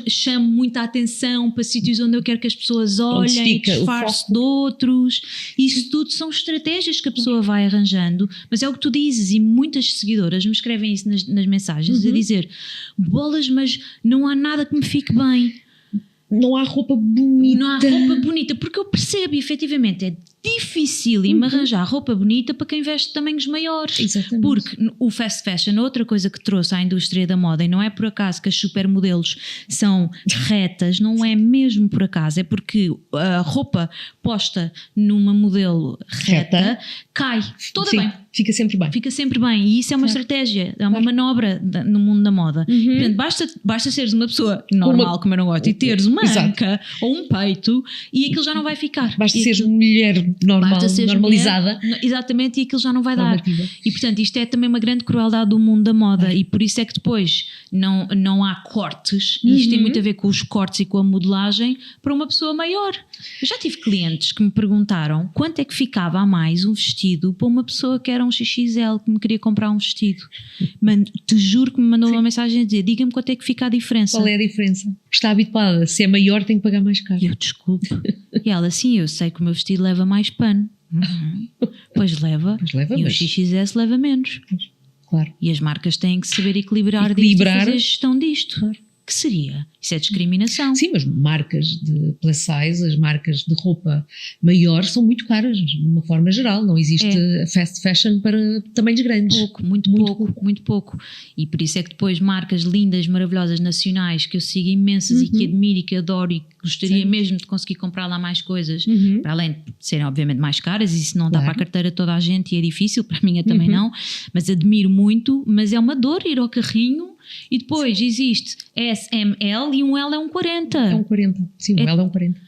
chamo muita atenção para sítios onde eu quero que as pessoas olhem, disfarce de outros. Isso tudo são estratégias que a pessoa vai arranjando, mas é o que tu dizes, e muitas seguidoras me escrevem isso nas mensagens, a dizer, bolas, mas não há nada que me fique bem. Não há roupa bonita. Não há roupa bonita, porque eu percebo, efetivamente, é difícil me arranjar roupa bonita para quem veste tamanhos maiores. Exatamente. Porque o fast fashion, outra coisa que trouxe à indústria da moda, e não é por acaso que as supermodelos são retas, não é mesmo por acaso, é porque a roupa posta numa modelo reta cai toda bem. Fica sempre bem. Fica sempre bem, e isso é uma estratégia, é uma manobra no mundo da moda. Portanto, basta seres uma pessoa normal, como eu não gosto, e teres uma anca ou um peito, e aquilo já não vai ficar. Basta seres mulher normal, normalizada. Mulher, exatamente, e aquilo já não vai dar. E portanto, isto é também uma grande crueldade do mundo da moda, e por isso é que depois não há cortes, e isto tem muito a ver com os cortes e com a modelagem para uma pessoa maior. Eu já tive clientes que me perguntaram quanto é que ficava a mais um vestido para uma pessoa que era um XXL, que me queria comprar um vestido. Te juro que me mandou uma mensagem a dizer, diga-me quanto é que fica a diferença. Qual é a diferença? Está habituada, se é maior tem que pagar mais caro. Eu desculpe. E ela, sim, eu sei que o meu vestido leva mais pano. Pois leva, e o XXS leva menos. Claro. E as marcas têm que saber equilibrar disto e fazer a gestão disto. Claro. Que seria? Isso é discriminação. Sim, mas marcas de plus size, as marcas de roupa maior são muito caras, de uma forma geral. Não existe fast fashion para tamanhos grandes. Muito pouco. E por isso é que depois marcas lindas, maravilhosas, nacionais, que eu sigo imensas e que admiro e que adoro e que gostaria mesmo de conseguir comprar lá mais coisas, para além de serem obviamente mais caras, e isso não dá para a carteira toda a gente e é difícil, para mim também não, mas admiro muito, mas é uma dor ir ao carrinho. E depois existe S, M, L e um L é um 40. É um 40, sim, um L é um 40.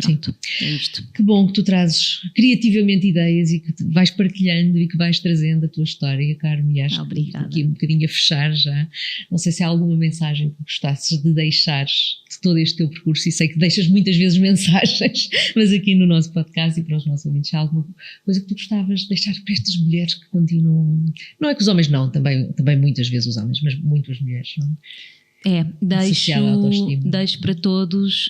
Pronto, é isto. Que bom que tu trazes criativamente ideias e que vais partilhando e que vais trazendo a tua história, Carmo, e acho que aqui um bocadinho a fechar já. Não sei se há alguma mensagem que gostasses de deixar de todo este teu percurso, e sei que deixas muitas vezes mensagens, mas aqui no nosso podcast e para os nossos ouvintes, há alguma coisa que tu gostavas de deixar para estas mulheres que continuam, não é que os homens não, também muitas vezes os homens, mas muito as mulheres, não é? Deixo para todos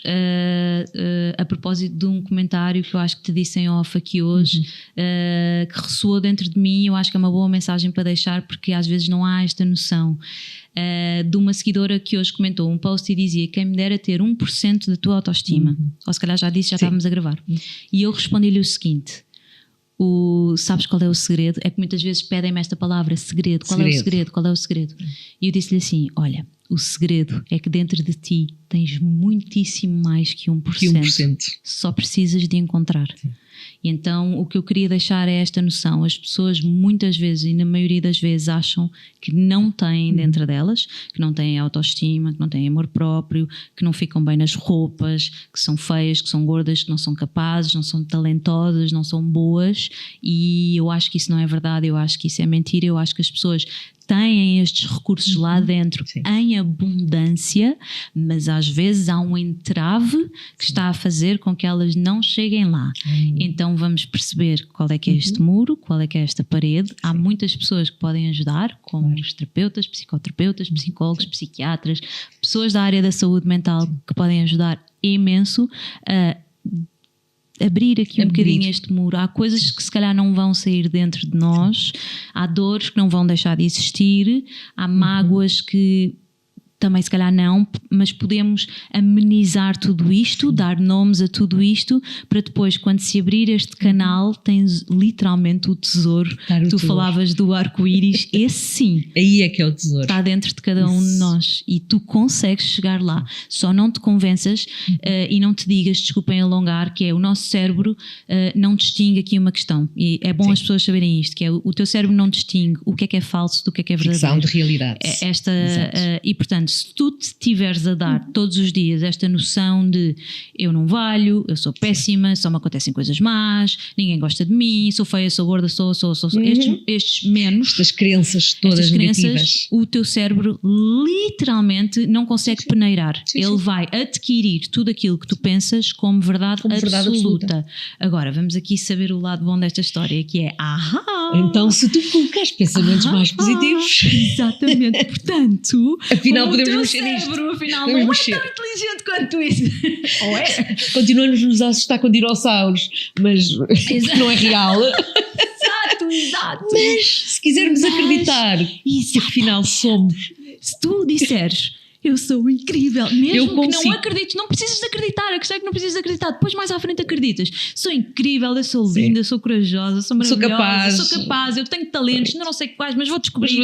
a propósito de um comentário que eu acho que te disse em off aqui hoje, que ressoou dentro de mim. Eu acho que é uma boa mensagem para deixar, porque às vezes não há esta noção, de uma seguidora que hoje comentou um post e dizia: quem me dera ter 1% da tua autoestima, ou se calhar já disse, já estávamos a gravar, e eu respondi-lhe o seguinte: sabes qual é o segredo? É que muitas vezes pedem-me esta palavra, segredo. Qual é o segredo? Qual é o segredo? E eu disse-lhe assim: olha, o segredo é que dentro de ti tens muitíssimo mais que 1%. Só precisas de encontrar. Sim. E então o que eu queria deixar é esta noção. As pessoas muitas vezes, e na maioria das vezes, acham que não têm dentro delas, que não têm autoestima, que não têm amor próprio, que não ficam bem nas roupas, que são feias, que são gordas, que não são capazes, não são talentosas, não são boas. E eu acho que isso não é verdade, eu acho que isso é mentira. Eu acho que as pessoas têm estes recursos lá dentro em abundância, mas às vezes há um entrave que está a fazer com que elas não cheguem lá. Então vamos perceber qual é que é este muro, qual é que é esta parede. Há muitas pessoas que podem ajudar, como os terapeutas, psicoterapeutas, psicólogos, psiquiatras, pessoas da área da saúde mental que podem ajudar imenso a abrir aqui um bocadinho este muro. Há coisas que se calhar não vão sair dentro de nós, há dores que não vão deixar de existir, há mágoas que também se calhar não, mas podemos amenizar tudo isto, dar nomes a tudo isto, para depois, quando se abrir este canal, tens literalmente o tesouro. Tu falavas do arco-íris, esse sim. Aí é que é o tesouro. Está dentro de cada um de nós e tu consegues chegar lá. Só não te convenças e não te digas, desculpem alongar, que é o nosso cérebro não distingue aqui uma questão. E é bom as pessoas saberem isto, que é o teu cérebro não distingue o que é falso do que é verdadeiro. Ficção de realidade. E portanto, se tu te tiveres a dar todos os dias esta noção de eu não valho, eu sou péssima, só me acontecem coisas más, ninguém gosta de mim, sou feia, sou gorda, sou estes menos, estas crenças todas negativas, o teu cérebro literalmente não consegue peneirar. Ele vai adquirir tudo aquilo que tu pensas como verdade absoluta. Agora, vamos aqui saber o lado bom desta história, que é então se tu colocares pensamentos mais positivos, exatamente, portanto, afinal podemos mexer nisto. Afinal não é tão inteligente quanto isso. Ou é? Continuamos-nos a assustar com dinossauros, mas não é real. Exato. Mas se quisermos acreditar que afinal somos. Se tu disseres eu sou incrível, mesmo que não acredites, não precisas de acreditar, a questão é que não precisas de acreditar, depois mais à frente acreditas, sou incrível, eu sou linda, eu sou corajosa, sou maravilhosa, sou capaz, eu tenho talentos, não sei quais, mas vou descobrir.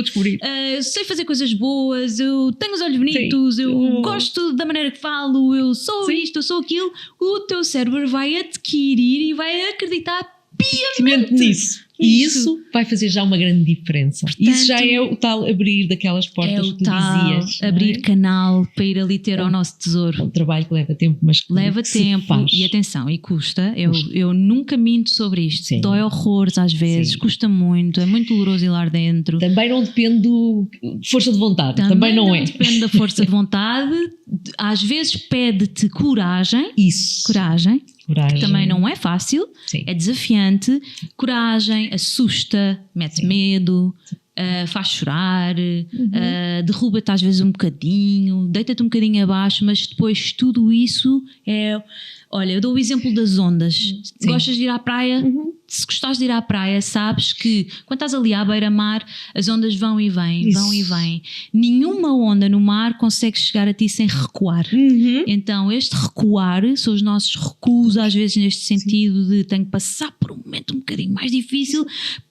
Eu sei fazer coisas boas, eu tenho os olhos bonitos, eu gosto da maneira que falo, eu sou isto, eu sou aquilo. O teu cérebro vai adquirir e vai acreditar piamente nisso. E isso vai fazer já uma grande diferença. Portanto, isso já é o tal abrir daquelas portas que tu dizias. Abrir canal para ir ali ter ao nosso tesouro. É um trabalho que leva tempo, mas que leva tempo faz. E atenção, e custa. Eu nunca minto sobre isto. Sim. Dói horrores às vezes, custa muito, é muito doloroso ir lá dentro. Também não depende de força de vontade. Também não é. Depende da força de vontade. Às vezes pede-te coragem. Isso. Coragem. Que também não é fácil, é desafiante. Coragem, assusta, mete medo, faz chorar, derruba-te às vezes um bocadinho, deita-te um bocadinho abaixo, mas depois tudo isso é... Olha, eu dou o exemplo das ondas. Se gostas de ir à praia, se gostares de ir à praia, sabes que quando estás ali à beira-mar, as ondas vão e vêm, vão e vêm. Nenhuma onda no mar consegue chegar a ti sem recuar. Então este recuar são os nossos recuos, às vezes neste sentido de tenho que passar por um momento um bocadinho mais difícil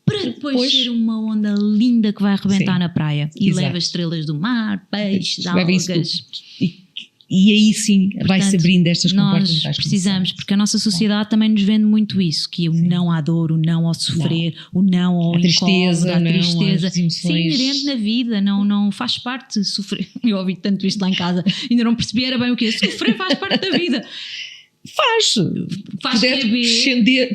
para depois ser uma onda linda que vai arrebentar na praia. E leva estrelas do mar, peixes, algas... E aí sim vai-se abrindo estas comportas. Nós precisamos, porque a nossa sociedade também nos vende muito isso, que o não à dor, o não ao sofrer, o não ao incómodo, a tristeza. Sim, inerente na vida, não faz parte de sofrer. Eu ouvi tanto isto lá em casa, ainda não percebi era bem o que é. Sofrer faz parte da vida. Faz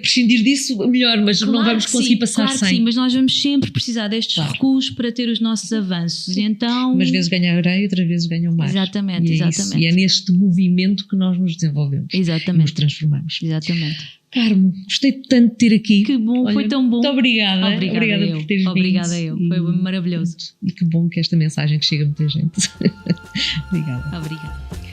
prescindir disso melhor, mas não vamos conseguir passar sem. Sim, mas nós vamos sempre precisar destes recuos para ter os nossos avanços. Então, umas vezes ganha a areia, outras vezes ganha o mar. Exatamente. E é neste movimento que nós nos desenvolvemos. Exatamente. E nos transformamos. Exatamente. Carmo, gostei tanto de ter aqui. Que bom, olha, foi tão bom. Muito obrigada. Obrigada por teres vindo. Obrigada eu, foi maravilhoso. E que bom que esta mensagem que chega a muita gente. Obrigada. Obrigada.